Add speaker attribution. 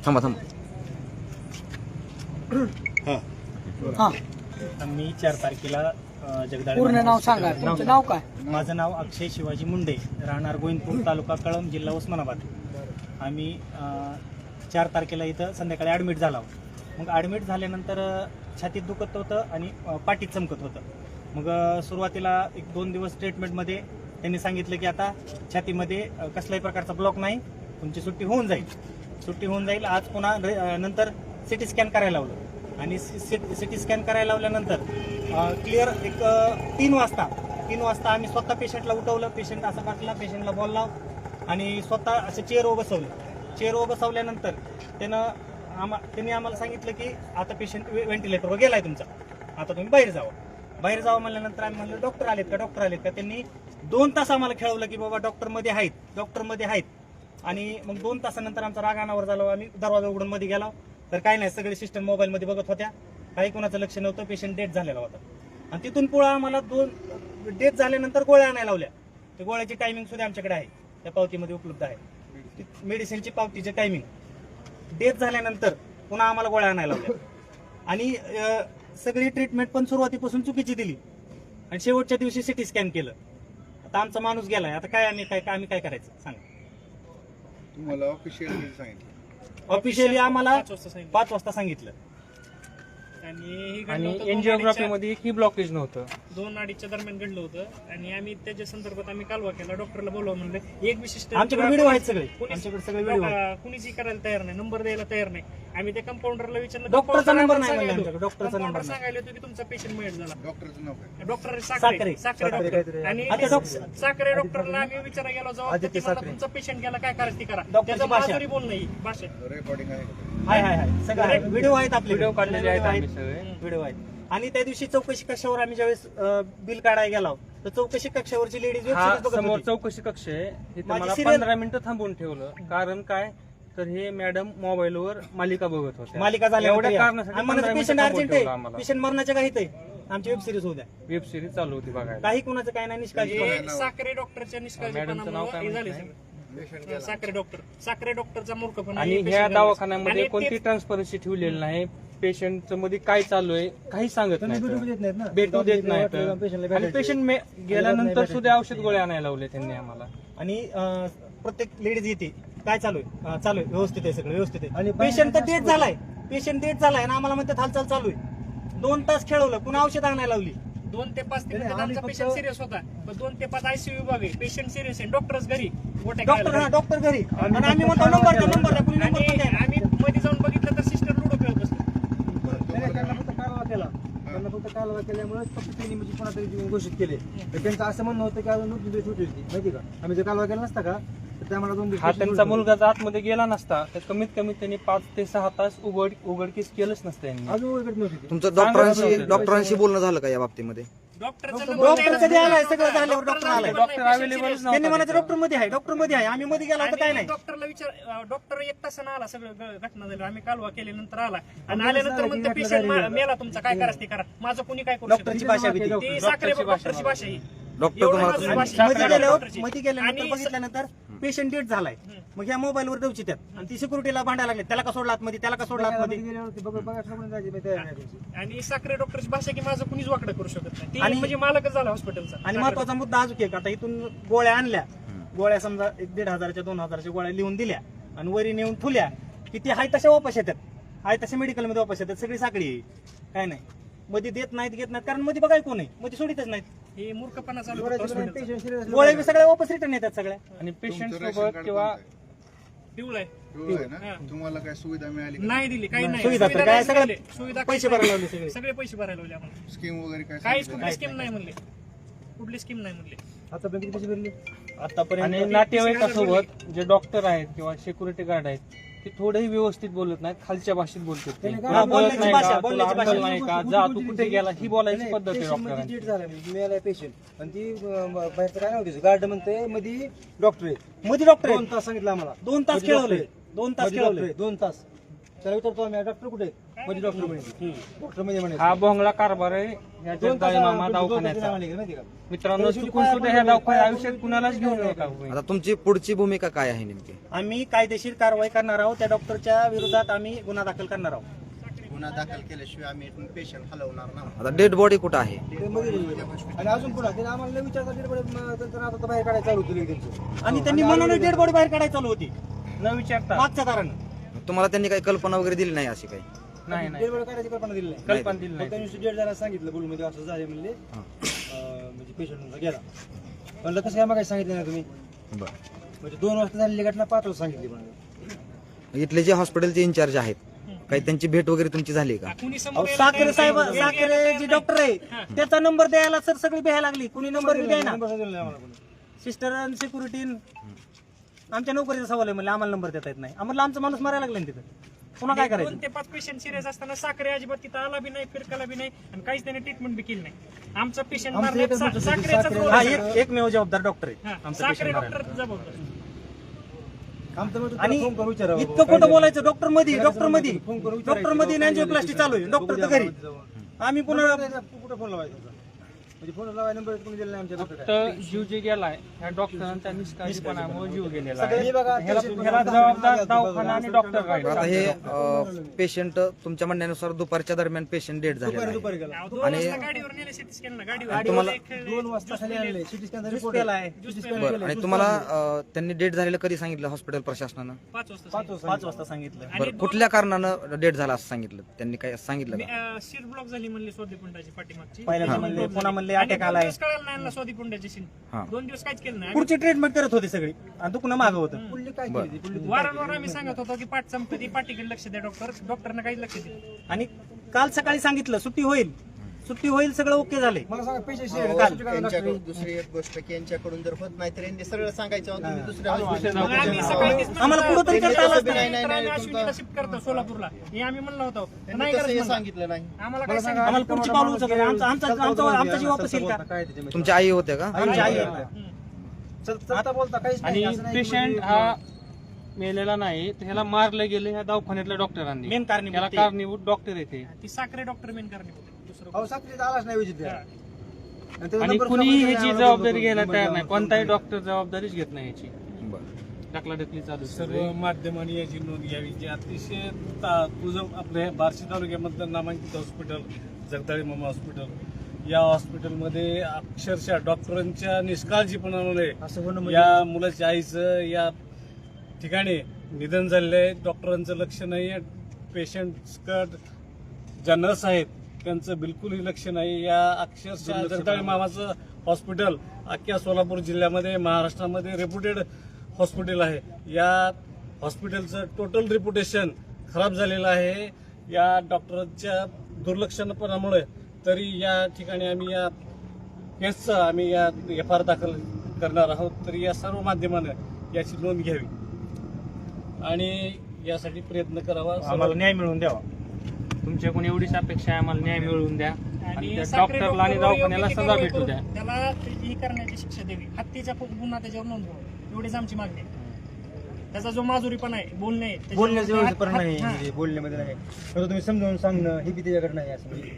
Speaker 1: थांबा थांबा.
Speaker 2: मी 4 तारखेला जगदाळे
Speaker 3: पूर्ण नाव सांगा. तुमचं नाव काय?
Speaker 2: माझं नाव अक्षय शिवाजी मुंडे, राहणार गोविंदपूर, तालुका कळंब, जिल्हा उस्मानाबाद. आम्ही 4 तारखेला इथं संध्याकाळी ॲडमिट झालो. मग ॲडमिट झाल्यानंतर छातीत दुखत होतं आणि पाठीत चमकत होतं. मग सुरुवातीला 1-2 दिवस ट्रीटमेंटमध्ये त्यांनी सांगितलं की आता छातीमध्ये कसल्याही प्रकारचा ब्लॉक नाही, तुमची सुट्टी होऊन जाईल. आज पुन्हा नंतर सिटी स्कॅन करायला लावलं आणि सिटी स्कॅन करायला लावल्यानंतर क्लिअर एक 3 वाजता आम्ही स्वतः पेशंटला उठवलं. पेशंट असं बसला, पेशंटला बोलला आणि स्वतः असं चेअरवर बसवल्यानंतर त्यांनी आम्हाला सांगितलं की आता पेशंट व्हेंटिलेटरवर गेलाय तुमचा, आता तुम्ही बाहेर जावा म्हणल्यानंतर आम्ही म्हणलं डॉक्टर आलेत का. त्यांनी 2 तास आम्हाला खेळवलं की बाबा डॉक्टरमध्ये आहेत. आणि मग 2 तासानंतर आमचा राग अनावर झाला. आम्ही दरवाजा उघडून मध्ये गेलो तर काय नाही, सगळे सिस्टम मोबाईलमध्ये बघत होत्या, काही कोणाचं लक्ष नव्हतं. पेशंट डेथ झालेला होता आणि तिथून पुढे आम्हाला 2 डेथ झाल्यानंतर गोळ्या आणायला लावल्या. त्या गोळ्याची टायमिंग सुद्धा आमच्याकडे आहे, त्या पावतीमध्ये उपलब्ध आहे. मेडिसिनची पावतीची टायमिंग. डेथ झाल्यानंतर पुन्हा आम्हाला गोळ्या आणायला लावल्या आणि सगळी ट्रीटमेंट पण सुरुवातीपासून चुकीची दिली आणि शेवटच्या दिवशी सिटी स्कॅन केलं. आता आमचा माणूस गेलाय, आता आम्ही काय करायचं सांगा.
Speaker 4: तुम्हाला ऑफिशियली सांगितलं?
Speaker 2: ऑफिशियली आम्हाला 5 वाजता सांगितलं.
Speaker 5: आणि एंजिओग्राफी मध्ये एकही ब्लॉकेज नव्हतं.
Speaker 6: 2-2:30च्या दरम्यान घडलं होतं आणि आम्ही त्याच्या संदर्भात आम्ही कालवा केला. डॉक्टरला बोलवा म्हणलं. एक विशिष्ट
Speaker 2: आमच्याकडे व्हिडिओ आहेत सगळे, व्हिडिओ आहेत.
Speaker 6: कुणीच करायला तयार नाही, नंबर द्यायला तयार नाही. आम्ही त्या कंपाऊंडरला विचारलं,
Speaker 2: डॉक्टरचा नंबर नाही म्हणलं आमच्याकडे, डॉक्टरचा नंबर नाही.
Speaker 6: सांगायला होतं की तुमचा पेशंट मिळत झाला.
Speaker 4: डॉक्टरचं नाव काय?
Speaker 6: डॉक्टर
Speaker 2: साखरे.
Speaker 6: डॉक्टर आणि
Speaker 2: आता
Speaker 6: साखरे डॉक्टरला आम्ही विचारायला गेलो, जबाब तुमचा पेशंट गेला, काय करायचं ते करा.
Speaker 2: डॉक्टरची
Speaker 6: त्याचं
Speaker 2: भाषा.
Speaker 6: माधुरी बोल नाही भाषा.
Speaker 4: रेकॉर्डिंग आहे का?
Speaker 2: हाय सगळे व्हिडिओ आहेत, आपले
Speaker 5: व्हिडिओ काढलेले आहेत आम्ही सगळे.
Speaker 2: व्हिडिओ आहेत. आणि त्या दिवशी चौकशी कक्षावर आम्ही ज्यावेळेस बिल काढायला गेलो तर चौकशी कक्षावरची लेडीज
Speaker 5: हा समोर चौकशी कक्ष आहे, इथे
Speaker 2: माझी
Speaker 5: मला
Speaker 2: serial-
Speaker 5: 15 मिनिटं थांबवून ठेवलं. कारण काय तर हे मॅडम मोबाईलवर मालिका बघत होते.
Speaker 2: मालिका झाल्या
Speaker 5: एवढ्या कारणासाठी 15
Speaker 2: पेशंट
Speaker 5: मिनिटं
Speaker 2: अर्जंट
Speaker 5: थांबवून ठेवलं
Speaker 2: आहे,
Speaker 5: आम्हाला.
Speaker 2: पेशंट मरणाच्या काही आहे. आमची वेब सिरीज होत्या,
Speaker 5: वेब सिरीज चालू होती बघायला.
Speaker 2: काही कुणाचं काय नाही, निष्काळजी
Speaker 6: हे साखरे डॉक्टरच्या
Speaker 5: मॅडमचं नाव
Speaker 6: निष्काळजीपणामुळे
Speaker 5: काय
Speaker 6: हे झाले
Speaker 5: माहिती
Speaker 6: सगळे. साखरे डॉक्टरचा मूर्खपणा.
Speaker 5: आणि ह्या दवाखान्यामध्ये कोणती ट्रान्सपरन्सी ठेवलेली नाही. पेशंटचं मध्ये काय चालू आहे काही सांगत नाही, भेटू देत नाहीत. आणि पेशंट गेल्यानंतर सुद्धा औषध गोळ्या आणायला लावले त्यांनी आम्हाला.
Speaker 2: आणि प्रत्येक लेडीज येते, काय चालू आहे व्यवस्थित आहे, सगळं व्यवस्थित आहे. आणि पेशंट तर डेथ झालाय आणि आम्हाला म्हणतात हालचाल चालू आहे. 2 तास खेळवलं, पुन्हा औषध आणायला लावली.
Speaker 6: 2 ते 5 आमचा पेशंट सिरियस होता, पण 2 ते 5 आयसीयू विभाग आहे. पेशंट सिरियस आहे, डॉक्टरच घरी
Speaker 2: डॉक्टर घरी आणि आम्ही म्हणतो नंबर द्या,
Speaker 6: आणि आम्ही मध्ये जाऊन बघितलं तर सिस्टर लुडो खेळत बसतो.
Speaker 3: त्यांना फक्त कालवा केल्यामुळे फक्त त्यांनी म्हणजे कोणातरी घोषित केले. तर त्यांचं असं म्हणणं होतं की अजून 2 दिवस सुट्टी होती, माहिती का. आम्ही जर कालवा केला नसता का तर त्यामुळे 2 दिवस
Speaker 5: हा त्यांचा मुलगा जर आतमध्ये गेला नसता तर कमीत कमी त्यांनी 5 ते 6 तास उघडकीस केलंच नसतं यांनी.
Speaker 3: अजून उघडत नव्हती.
Speaker 1: तुमचं डॉक्टरांशी बोलणं झालं का या बाबतीमध्ये?
Speaker 2: डॉक्टर कधी आलाय, सगळं झाल्यावर डॉक्टर आलाय.
Speaker 5: डॉक्टर अवेलेबल
Speaker 2: त्यांनी म्हणायचं डॉक्टर मध्ये आहे. आम्ही मध्ये गेला तर काय नाही.
Speaker 6: डॉक्टरला विचार, डॉक्टर 1 तासानं आला, सगळं घटना झाली. आम्ही कालवा केल्यानंतर आला आणि आल्यानंतर म्हणतो पेशंट मेला, तुमचा काय करायचं ते करा, माझं कुणी काय करू शकत
Speaker 2: डॉक्टरची भाषा भीती.
Speaker 6: नाही. ती साखरे डॉक्टरची भाषा ही.
Speaker 1: डॉक्टर
Speaker 6: एवढं
Speaker 1: तुम्हाला
Speaker 6: नाजूक भाषा.
Speaker 2: मध्ये गेल्यानंतर
Speaker 6: आणि
Speaker 2: बघितल्यानंतर पेशंट डेथ झालाय. मग ह्या मोबाईलवर देऊची त्यात आणि ती सिक्युरिटीला भांडायला लागले, त्याला का सोडला आतमध्ये, त्याला का सोडला आतमध्ये.
Speaker 6: आणि साखरे डॉक्टरची भाषा की माझं कुणीच वाकडं करू शकत नाही. ती
Speaker 2: आणि
Speaker 6: म्हणजे मालकच झाला हॉस्पिटलचा.
Speaker 2: आणि महत्वाचा मुद्दा अजून एक, आता इथून गोळ्या आणल्या, गोळ्या समजा 1,500च्या 2,000च्या गोळ्या लिहून दिल्या आणि वरी नेऊन ठुल्या की ती हाय तशा वापस येतात, हाय तशा मेडिकलमध्ये वापस येतात. सगळी साखळी आहे, काय नाही मध्ये घेत नाहीत कारण मध्ये बघाय कोण आहे, मध्ये सोडितच नाहीत.
Speaker 6: हे मूर्खपणा चालू होता हॉस्पिटलचा.
Speaker 2: गोळ्या बी सगळ्या वापस रिटर्न येतात सगळ्या.
Speaker 5: आणि पेशंट
Speaker 4: तुमचं
Speaker 5: सोबत
Speaker 4: रेशन
Speaker 5: किंवा
Speaker 4: कार्ड
Speaker 6: पिवळाय
Speaker 4: पिवळं आहे ना? तुम्हाला काय सुविधा मिळाली का?
Speaker 6: नाही दिली, काही नाही.
Speaker 2: सुविधा तर काय सगळं
Speaker 6: सुविधा
Speaker 2: पैसे भरायला लावले सगळे.
Speaker 6: सगळे पैसे भरायला लावले आम्हाला.
Speaker 4: स्कीम वगैरे काय
Speaker 6: काहीच
Speaker 4: सांगितलं
Speaker 6: कुठली
Speaker 4: नाही?
Speaker 6: स्कीम नाही म्हणले, कुठली स्कीम नाही म्हणले.
Speaker 3: आता बँकेत कशी भरली?
Speaker 2: आतापर्यंत
Speaker 5: आणि नातेवाईकासोबत जे डॉक्टर आहेत किंवा सिक्युरिटी गार्ड आहेत ते थोडेही व्यवस्थित बोलत नाहीत, खालच्या भाषेत बोलतात. ते तुला
Speaker 2: बोलण्याची
Speaker 5: कळत नाही
Speaker 2: भाषा,
Speaker 5: का, तुला
Speaker 2: बोलण्याची
Speaker 5: अक्कल
Speaker 2: भाषा.
Speaker 5: नाही का, जा तू कुठे गेला, ही बोलायची पद्धत आहे
Speaker 3: पेशंट मध्ये
Speaker 5: डॉक्टरांची.
Speaker 3: डेट झाला, मिळालाय पेशंट आणि ती बाहेरचं काय नव्हती, गार्ड म्हणते मध्ये डॉक्टर आहे.
Speaker 2: मध्ये डॉक्टर
Speaker 3: 2 तास सांगितलं आम्हाला.
Speaker 2: 2 तास खेळवले, 2 तास खेळवले.
Speaker 3: 2 तास त्याला विचारतो आम्ही डॉक्टर कुठे आहेत मध्ये डॉक्टर म्हणे डॉक्टर मध्ये म्हणे
Speaker 5: हा भोंगळा कारभार आहे या जगदाळे मामा दवाखान्याचा. मित्रांनो चुकून सुद्धा ह्या दवाखान्यात आयुष्यात कुणालाच घेऊन नका तुम्ही.
Speaker 1: आता तुमची पुढची भूमिका काय आहे नेमकी?
Speaker 2: आम्ही कायदेशीर कारवाई करणार आहोत. त्या डॉक्टरच्या विरोधात आम्ही गुन्हा दाखल करणार आहोत.
Speaker 7: गुन्हा दाखल केल्याशिवाय आम्ही पेशंट हलवणार ना.
Speaker 1: आता डेड बॉडी कुठं आहे?
Speaker 3: आणि अजून पुन्हा त्याने आम्हाला विचारता आता बाहेर काढायला चालू केली त्यांचं
Speaker 2: आणि त्यांनी म्हणून डेड बॉडी बाहेर काढायला चालू होती
Speaker 5: न विचारता
Speaker 2: मागच्या कारण.
Speaker 1: तुम्हाला त्यांनी काही कल्पना वगैरे दिली नाही अशी काही?
Speaker 5: नाही नाही
Speaker 3: डेड बॉडी काढायची कल्पना दिली नाही.
Speaker 5: कल्पना दिली
Speaker 3: फक्त
Speaker 5: नाही.
Speaker 3: नुसतं डेड जरा सांगितलं बोलून मध्ये असं झाले म्हणले म्हणजे पेशंट गेला म्हणलं कसं काय मग सांगितलं नाही तुम्ही
Speaker 1: बरं.
Speaker 3: म्हणजे 2 वाजता झालेली घटना 5 वाजता सांगितली म्हणलं.
Speaker 1: इथले जे हॉस्पिटलचे इन्चार्ज आहेत काही त्यांची भेट वगैरे तुमची झाली का?
Speaker 6: कुणी
Speaker 2: अहो,
Speaker 6: समोर
Speaker 2: साखरे साहेब साखरे जे डॉक्टर आहे त्याचा नंबर द्यायला सर सगळी भ्यायला लागली. कुणी नंबर द्यायला
Speaker 3: नंबर दिला नाही आम्हाला कोणी.
Speaker 2: सिस्टर आणि सिक्युरिटी आमच्या नोकरीचा सवाल आहे म्हणजे आम्हाला नंबर देता येत नाही. आम्हाला आमचा माणूस मारायला लागला ना तिथं. पुन्हा काय करायचं?
Speaker 6: 2 ते 5 पेशंट सिरियस असताना साखरे अजिबात तिथं आला बी नाही, फिरकाला बी नाही आणि काहीच त्याने ट्रीटमेंट बी केली नाही. आमचा पेशंट
Speaker 3: आमचं एकच म्हणतो की
Speaker 6: साखरेचाच
Speaker 3: साखरे-
Speaker 6: रोल
Speaker 2: हा
Speaker 6: आहे.
Speaker 2: एकमेव जबाबदार डॉक्टर आहे
Speaker 6: हा,
Speaker 2: आमचा
Speaker 6: साखरे
Speaker 2: patient
Speaker 6: डॉक्टर
Speaker 2: मारायला.
Speaker 6: जबाबदार.
Speaker 3: आमचं म्हणतो
Speaker 2: आणि
Speaker 3: त्याला फोन करून विचारावं.
Speaker 2: इतकं खोटं बोलायचं डॉक्टर मध्ये
Speaker 3: फोन करून विचारायचं.
Speaker 2: डॉक्टर मध्ये अँजिओप्लास्टी चालू आहे डॉक्टर तर घरी. आम्ही पुन्हा
Speaker 3: कुठं फोन लावायचा म्हणजे फोन लावायला नंबर कोणी दिला नाही आमच्या डॉक्टर
Speaker 5: तर जीव जे गेलाय ह्या डॉक्टरांच्या निष्काळजीपणामुळे जीव गेलेला आहे.
Speaker 3: हे बघा
Speaker 5: ह्याला जबाबदार दवाखाना आणि डॉक्टर
Speaker 1: आता
Speaker 5: राहील.
Speaker 1: हे पेशंट तुमच्या म्हणण्यानुसार दुपारच्या दरम्यान पेशंट डेड झालेला आहे.
Speaker 3: दुपारी गेला
Speaker 6: अहो, 2 वाजता गाडीवर नेले सिटी स्कॅनला गाडीवर
Speaker 1: तुम्हाला-
Speaker 3: 2 वाजता खाली आणले सिटी स्कॅन रिपोर्ट
Speaker 2: केला आहे.
Speaker 1: बरं. आणि तुम्हाला त्यांनी डेड झालेलं कधी सांगितलं हॉस्पिटल प्रशासनानं?
Speaker 6: 5 वाजता
Speaker 2: 5 वाजता सांगितलं.
Speaker 1: बरं, कुठल्या कारणानं डेड झाला असं सांगितलं त्यांनी? काय सांगितलं का?
Speaker 6: सीट ब्लॉक झाली म्हणली स्वादीपुंडाची पाठीमागची.
Speaker 2: पहिल्यांदा म्हणले पुन्हा म्हणले अटॅक
Speaker 6: आणि 2
Speaker 2: आलाय.
Speaker 6: दिवस कळालं नाही यांना स्वादीपुंडाची सीन.
Speaker 1: हा.
Speaker 6: 2 दिवस काहीच केलं नाही.
Speaker 2: पुढची ट्रीटमेंट करत होती सगळी आणि दुखणं मागं होतं.
Speaker 3: पुढली काय केली ती? पुढली
Speaker 6: वारंवार आम्ही सांगत होतो की पाठ संपत्ती पाठीकडे लक्ष द्या डॉक्टरनं काहीच लक्ष दिलं.
Speaker 2: आणि काल सकाळी सांगितलं सुट्टी होईल सगळं ओके झाले.
Speaker 3: मला सांगा पेशंट
Speaker 7: यांच्याकडून दुसरी एक गोष्ट की यांच्याकडून जर होत नाही तर यांनी सरळ सांगायचं अहो, तुम्ही दुसऱ्या
Speaker 6: मग आम्ही
Speaker 7: हॉस्पिटलमध्ये
Speaker 6: सकाळी तेच म्हणलं,
Speaker 2: आम्हाला पुढं तरी करता आलं असतं.
Speaker 7: नाही, नाही,
Speaker 6: तर आम्ही
Speaker 7: नाही,
Speaker 6: अश्विनीला शिफ्ट करतो सोलापूरला हे आम्ही म्हणलं होतं.
Speaker 7: त्यांनी
Speaker 6: नाही
Speaker 7: तसं
Speaker 6: करत
Speaker 7: हे
Speaker 6: म्हणलं.
Speaker 7: सांगितलं नाही.
Speaker 6: आम्हाला काय सांगितलं?
Speaker 2: आम्हाला पुढची पाऊल उचललं. आमचा जीव वापस येईल का?
Speaker 3: काय त्याच्यामध्ये
Speaker 1: तुमच्या आई होत्या का?
Speaker 2: आमची आई आहे.
Speaker 3: चलता बोलता काहीच
Speaker 5: आणि
Speaker 3: नाही, असं नाही.
Speaker 5: पेशंट हा मेलेला नाही तर ह्याला मारलं गेलं ह्या दवाखान्यातल्या डॉक्टरांनी.
Speaker 2: मेन कारणीभूत
Speaker 5: याला
Speaker 2: ते.
Speaker 5: कारणीभूत डॉक्टर येते.
Speaker 6: ती साखरे डॉक्टर मेन करणे दुसरं
Speaker 3: अहो साखरीत आलाच नाही विजिट
Speaker 6: हा.
Speaker 5: आणि कुणीही ह्याची जबाबदारी घ्यायला तयार नाही. कोणताही डॉक्टर जबाबदारीच घेत नाही याची.
Speaker 1: बरं.
Speaker 5: ढकलाढकली चालू आहे.
Speaker 8: सर्व माध्यमांनी याची नोंद घ्यावी जे अतिशय तुझं आपल्या बार्शी तालुक्यामधलं नामांकित हॉस्पिटल जगदाळे मामा हॉस्पिटल या हॉस्पिटलमध्ये अक्षरशः डॉक्टरांच्या निष्काळजीपणामुळे
Speaker 3: असं होणं म्हणजे
Speaker 8: या मुलाच्या आईचं या ठिकाणी निधन झालेलं आहे. डॉक्टरांचं लक्ष नाही आहे. पेशंटकडं ज्या नर्स आहेत त्यांचं बिलकुलही लक्ष नाही. या अक्षरशः जगदाळे मामाचं हॉस्पिटल अख्ख्या सोलापूर जिल्ह्यामध्ये महाराष्ट्रामध्ये रेप्युटेड हॉस्पिटल आहे. या हॉस्पिटलचं टोटल रिप्युटेशन खराब झालेलं आहे या डॉक्टरांच्या दुर्लक्षपणामुळे. तरी या ठिकाणी आम्ही या केसचा आम्ही या FIR दाखल करणार आहोत. तरी या सर्व माध्यमानं याची नोंद घ्यावी आणि यासाठी प्रयत्न करावा.
Speaker 2: आम्हाला न्याय मिळवून द्यावा.
Speaker 5: तुमच्याकडून एवढीच अपेक्षा आहे आम्हाला न्याय मिळवून द्या आणि
Speaker 6: आणि
Speaker 5: त्या
Speaker 6: साखरे
Speaker 5: डॉक्टरला आणि
Speaker 6: डॉक्टरवर
Speaker 5: दवाखान्याला
Speaker 6: योग्य ती
Speaker 5: सजा
Speaker 6: कारवाई
Speaker 5: भेटू द्या.
Speaker 6: करून त्याला ही करण्याची शिक्षा द्यावी. हत्येचा गुन्हा त्याच्यावर नोंदवावा एवढीच आमची मागणी आहे. त्याचा जो माजुरीपणा आहे बोलणे आहे, त्याच्यावर
Speaker 3: बोलण्याचं व्यवस्थित
Speaker 6: हात-
Speaker 3: नाही
Speaker 6: हा.
Speaker 3: म्हणजे बोलण्यामध्ये नाही. तर तुम्ही समजावून सांगणं हे बी त्याच्याकडे नाही असं म्हणजे